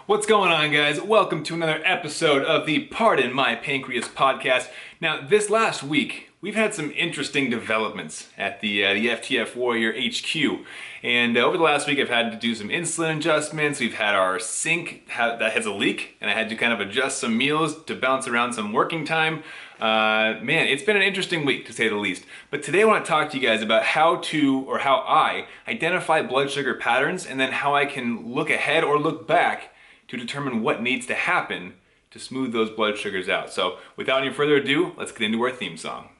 What's going on, guys? Welcome to another episode of the Pardon My Pancreas podcast. Now, this last week, we've had some interesting developments at the FTF Warrior HQ. And over the last week, I've had to do some insulin adjustments. We've had our sink that has a leak, and I had to kind of adjust some meals to balance around some working time. Man, it's been an interesting week, to say the least. But today I want to talk to you guys about how I identify blood sugar patterns, and then how I can look ahead or look back to determine what needs to happen to smooth those blood sugars out. So without any further ado, let's get into our theme song.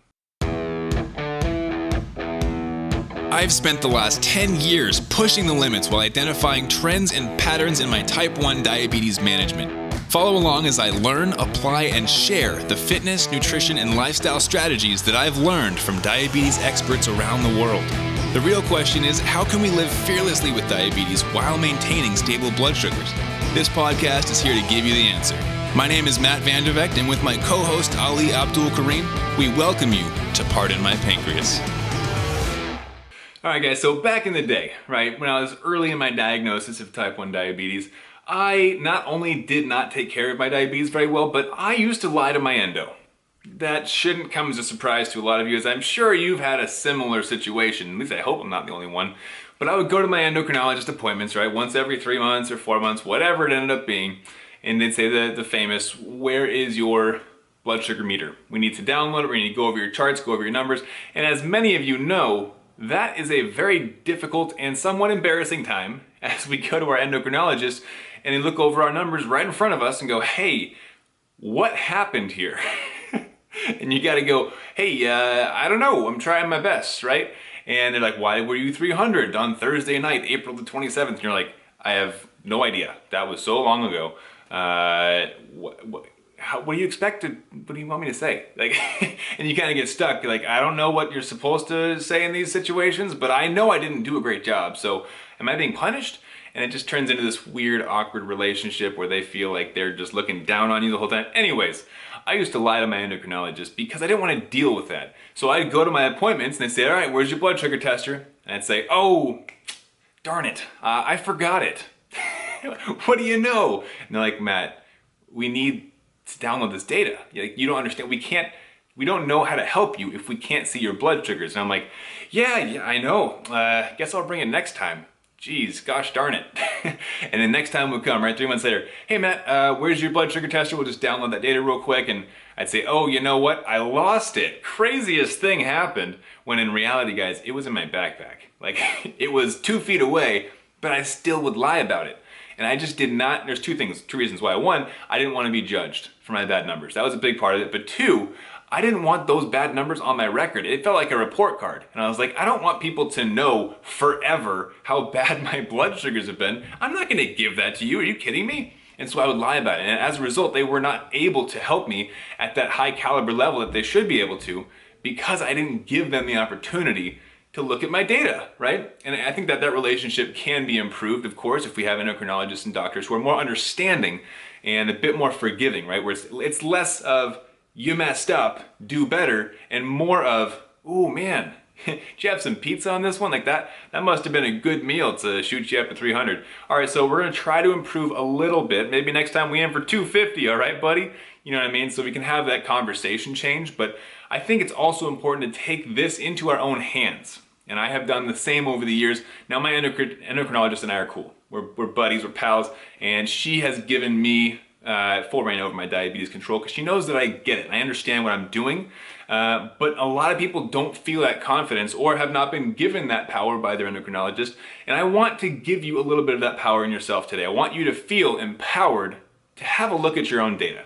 I've spent the last 10 years pushing the limits while identifying trends and patterns in my type 1 diabetes management. Follow along as I learn, apply, and share the fitness, nutrition, and lifestyle strategies that I've learned from diabetes experts around the world. The real question is, how can we live fearlessly with diabetes while maintaining stable blood sugars? This podcast is here to give you the answer. My name is Matt Vandervecht, and with my co-host Ali Abdul Karim, we welcome you to Pardon My Pancreas. Alright guys, so back in the day, right, when I was early in my diagnosis of type 1 diabetes, I not only did not take care of my diabetes very well, but I used to lie to my endo. That shouldn't come as a surprise to a lot of you, as I'm sure you've had a similar situation. At least I hope I'm not the only one. But I would go to my endocrinologist appointments, right, once every 3 months or 4 months, whatever it ended up being, and they'd say the famous, where is your blood sugar meter? We need to download it, we need to go over your charts, go over your numbers, and as many of you know, that is a very difficult and somewhat embarrassing time as we go to our endocrinologist and they look over our numbers right in front of us and go, hey, what happened here? And you gotta go, hey, I don't know, I'm trying my best, right? And they're like, why were you 300 on Thursday night, April the 27th? And you're like, I have no idea. That was so long ago. What do you expect to, what do you want me to say? Like, and you kind of get stuck. You're like, I don't know what you're supposed to say in these situations, but I know I didn't do a great job. So am I being punished? And it just turns into this weird, awkward relationship where they feel like they're just looking down on you the whole time. Anyways, I used to lie to my endocrinologist because I didn't want to deal with that. So I'd go to my appointments and they'd say, all right, where's your blood sugar tester? And I'd say, oh, darn it, I forgot it. What do you know? And they're like, Matt, we need to download this data. You don't understand. We don't know how to help you if we can't see your blood sugars. And I'm like, yeah, I know. Guess I'll bring it next time. Jeez, gosh darn it. And then next time would come, right, 3 months later, hey Matt, where's your blood sugar tester? We'll just download that data real quick. And I'd say, oh, you know what? I lost it. Craziest thing happened. When in reality, guys, it was in my backpack. Like, it was 2 feet away, but I still would lie about it. And I just did not, there's two reasons why. One, I didn't want to be judged for my bad numbers. That was a big part of it. But two, I didn't want those bad numbers on my record. It felt like a report card. And I was like, I don't want people to know forever how bad my blood sugars have been. I'm not going to give that to you. Are you kidding me? And so I would lie about it. And as a result, they were not able to help me at that high caliber level that they should be able to, because I didn't give them the opportunity to look at my data, right? And I think that relationship can be improved, of course, if we have endocrinologists and doctors who are more understanding and a bit more forgiving, right? Where it's less of, you messed up, do better, and more of, oh man, did you have some pizza on this one? Like that must have been a good meal to shoot you up to 300. All right, so we're gonna try to improve a little bit. Maybe next time we aim for 250, all right, buddy? You know what I mean? So we can have that conversation change, but I think it's also important to take this into our own hands. And I have done the same over the years. Now my endocrinologist and I are cool. We're buddies, we're pals, and she has given me full reign over my diabetes control because she knows that I get it. I understand what I'm doing, but a lot of people don't feel that confidence or have not been given that power by their endocrinologist. And I want to give you a little bit of that power in yourself today. I want you to feel empowered to have a look at your own data.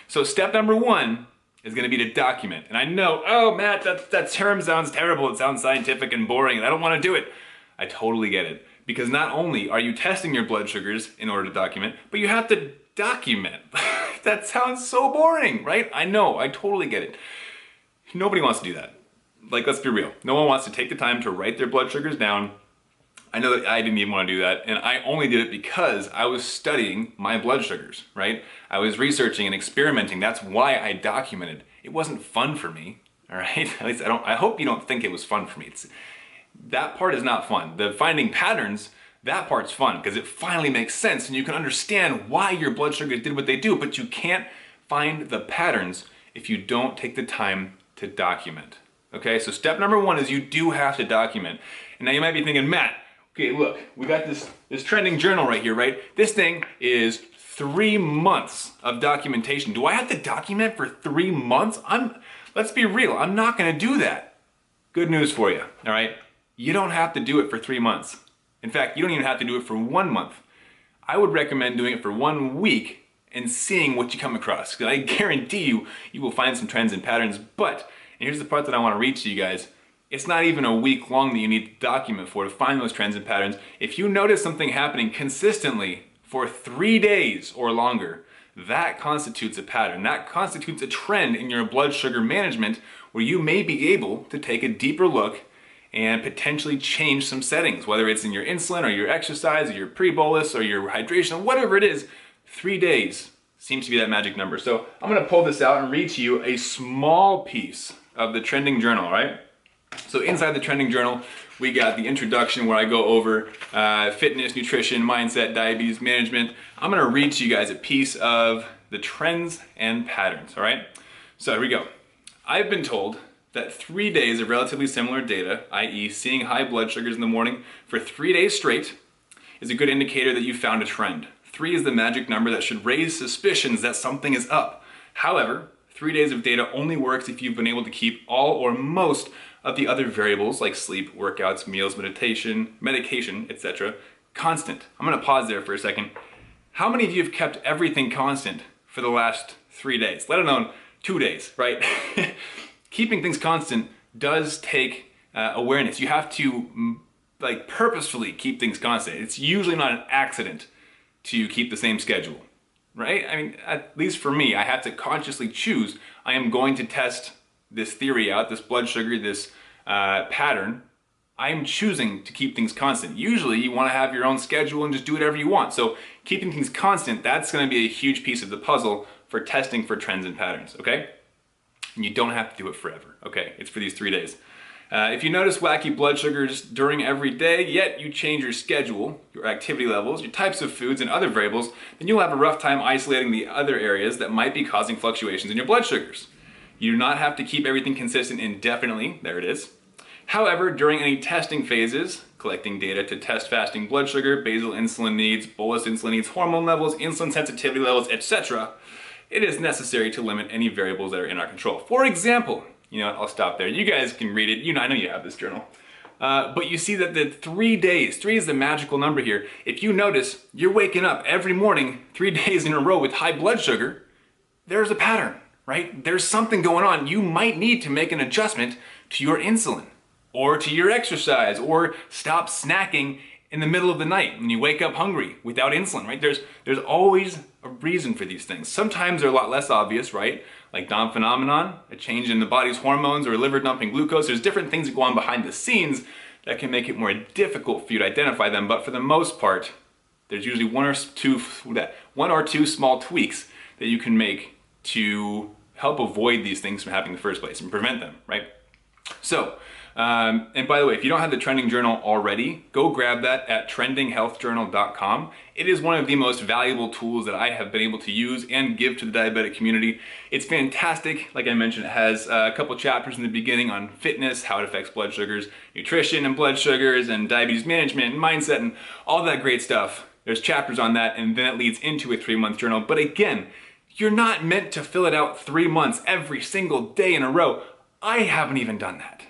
So step number 1 is going to be to document. And I know, oh Matt, that term sounds terrible. It sounds scientific and boring and I don't want to do it. I totally get it. Because not only are you testing your blood sugars in order to document, but you have to document. That sounds so boring, right? I know, I totally get it. Nobody wants to do that. Like, let's be real. No one wants to take the time to write their blood sugars down. I know that I didn't even want to do that, and I only did it because I was studying my blood sugars, right? I was researching and experimenting. That's why I documented. It wasn't fun for me, all right? At least I hope you don't think it was fun for me. That part is not fun. The finding patterns That part's fun because it finally makes sense and you can understand why your blood sugars did what they do, but you can't find the patterns if you don't take the time to document. Okay, so step number one is you do have to document. And now you might be thinking, Matt, okay, look, we got this trending journal right here, right? This thing is 3 months of documentation. Do I have to document for 3 months? Let's be real, I'm not gonna do that. Good news for you, all right? You don't have to do it for 3 months. In fact, you don't even have to do it for 1 month. I would recommend doing it for 1 week and seeing what you come across. Because I guarantee you, you will find some trends and patterns. But, and here's the part that I want to reach to you guys, it's not even a week long that you need to document for to find those trends and patterns. If you notice something happening consistently for 3 days or longer, that constitutes a pattern. That constitutes a trend in your blood sugar management where you may be able to take a deeper look and potentially change some settings, whether it's in your insulin or your exercise or your pre-bolus or your hydration, whatever it is. 3 days seems to be that magic number. So I'm gonna pull this out and read to you a small piece of the trending journal, all right? So inside the trending journal, we got the introduction where I go over fitness, nutrition, mindset, diabetes management. I'm gonna read to you guys a piece of the trends and patterns, all right? So here we go. I've been told that 3 days of relatively similar data, i.e. seeing high blood sugars in the morning for 3 days straight, is a good indicator that you found a trend. 3 is the magic number that should raise suspicions that something is up. However, 3 days of data only works if you've been able to keep all or most of the other variables like sleep, workouts, meals, medication, etc. constant. I'm gonna pause there for a second. How many of you have kept everything constant for the last 3 days, let alone 2 days, right? Keeping things constant does take awareness. You have to purposefully keep things constant. It's usually not an accident to keep the same schedule, right? I mean, at least for me, I have to consciously choose, I am going to test this theory out, this blood sugar, this pattern. I'm choosing to keep things constant. Usually you wanna have your own schedule and just do whatever you want. So keeping things constant, that's gonna be a huge piece of the puzzle for testing for trends and patterns, okay? And you don't have to do it forever, okay? It's for these 3 days. If you notice wacky blood sugars during every day, yet you change your schedule, your activity levels, your types of foods, and other variables, then you'll have a rough time isolating the other areas that might be causing fluctuations in your blood sugars. You do not have to keep everything consistent indefinitely, there it is. However, during any testing phases, collecting data to test fasting blood sugar, basal insulin needs, bolus insulin needs, hormone levels, insulin sensitivity levels, etc., it is necessary to limit any variables that are in our control. For example, you know what, I'll stop there. You guys can read it. I know you have this journal. But you see that the 3 days, 3 is the magical number here. If you notice, you're waking up every morning 3 days in a row with high blood sugar, there's a pattern, right? There's something going on. You might need to make an adjustment to your insulin or to your exercise or stop snacking in the middle of the night when you wake up hungry without insulin, right? There's always a reason for these things. Sometimes they're a lot less obvious, right? Like Down phenomenon, a change in the body's hormones or liver dumping glucose. There's different things that go on behind the scenes that can make it more difficult for you to identify them. But for the most part, there's usually one or two small tweaks that you can make to help avoid these things from happening in the first place and prevent them, right? So, and by the way, if you don't have the trending journal already, go grab that at trendinghealthjournal.com. It is one of the most valuable tools that I have been able to use and give to the diabetic community. It's fantastic. Like I mentioned, it has a couple chapters in the beginning on fitness, how it affects blood sugars, nutrition and blood sugars, and diabetes management and mindset and all that great stuff. There's chapters on that, and then it leads into a 3-month journal. But again, you're not meant to fill it out 3 months every single day in a row. I haven't even done that.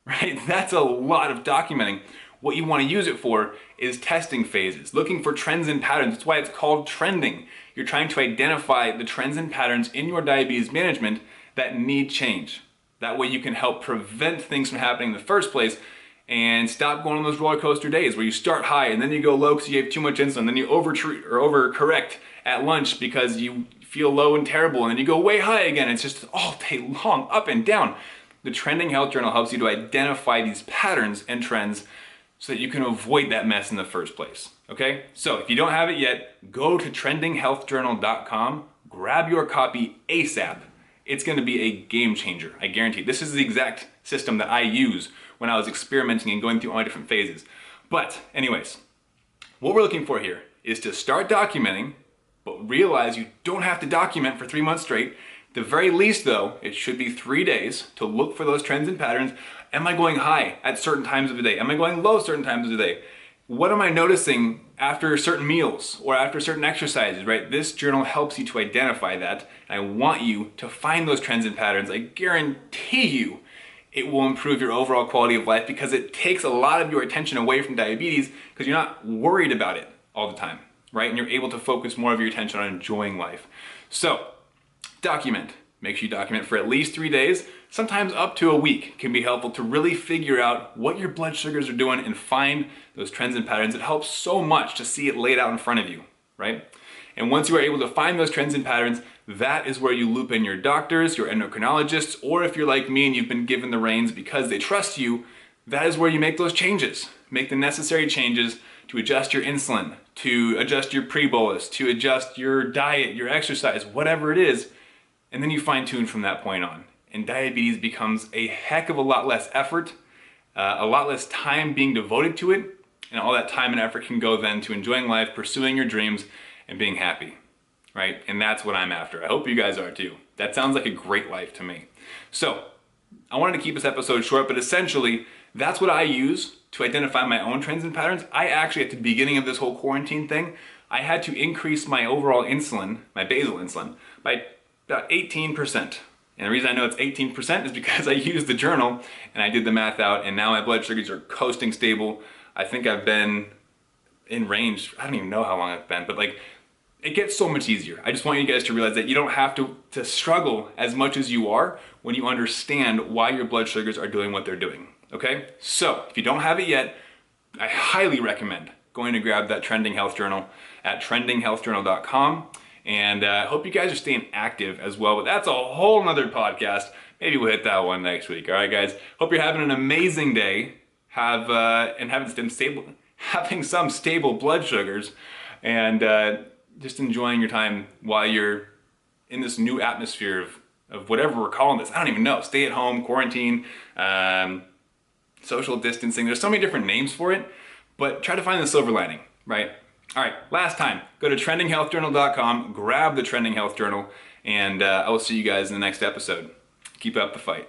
Right? That's a lot of documenting. What you want to use it for is testing phases, looking for trends and patterns. That's why it's called trending. You're trying to identify the trends and patterns in your diabetes management that need change. That way you can help prevent things from happening in the first place and stop going on those roller coaster days where you start high and then you go low because you have too much insulin, then you overcorrect at lunch because you feel low and terrible, and then you go way high again. It's just all day long, up and down. The Trending Health Journal helps you to identify these patterns and trends so that you can avoid that mess in the first place, okay? So if you don't have it yet, go to trendinghealthjournal.com, grab your copy ASAP. It's gonna be a game changer, I guarantee. This is the exact system that I use when I was experimenting and going through all my different phases. But anyways, What we're looking for here is to start documenting, but realize you don't have to document for 3 months straight. The very least though, it should be 3 days to look for those trends and patterns. Am I going high at certain times of the day? Am I going low certain times of the day? What am I noticing after certain meals or after certain exercises, right? This journal helps you to identify that. And I want you to find those trends and patterns. I guarantee you it will improve your overall quality of life because it takes a lot of your attention away from diabetes because you're not worried about it all the time, right? And you're able to focus more of your attention on enjoying life. So, document. Make sure you document for at least 3 days, sometimes up to a week can be helpful to really figure out what your blood sugars are doing and find those trends and patterns. It helps so much to see it laid out in front of you, right? And once you are able to find those trends and patterns, that is where you loop in your doctors, your endocrinologists, or if you're like me and you've been given the reins because they trust you, that is where you make those changes. Make the necessary changes to adjust your insulin, to adjust your pre-bolus, to adjust your diet, your exercise, whatever it is, and then you fine tune from that point on. And diabetes becomes a heck of a lot less effort, a lot less time being devoted to it, and all that time and effort can go then to enjoying life, pursuing your dreams, and being happy, right? And that's what I'm after. I hope you guys are too. That sounds like a great life to me. So, I wanted to keep this episode short, but essentially, that's what I use to identify my own trends and patterns. I actually, at the beginning of this whole quarantine thing, I had to increase my overall insulin, my basal insulin, by about 18%. And the reason I know it's 18% is because I used the journal and I did the math out, and now my blood sugars are coasting stable. I think I've been in range, I don't even know how long I've been, but like, it gets so much easier. I just want you guys to realize that you don't have to struggle as much as you are when you understand why your blood sugars are doing what they're doing, okay? So, if you don't have it yet, I highly recommend going to grab that Trending Health Journal at trendinghealthjournal.com. And I hope you guys are staying active as well, but that's a whole nother podcast. Maybe we'll hit that one next week. All right, guys. Hope you're having an amazing day. Having some stable blood sugars, and just enjoying your time while you're in this new atmosphere of whatever we're calling this. I don't even know. Stay at home, quarantine, social distancing. There's so many different names for it, but try to find the silver lining, right? All right, last time, go to trendinghealthjournal.com, grab the Trending Health Journal, and I will see you guys in the next episode. Keep up the fight.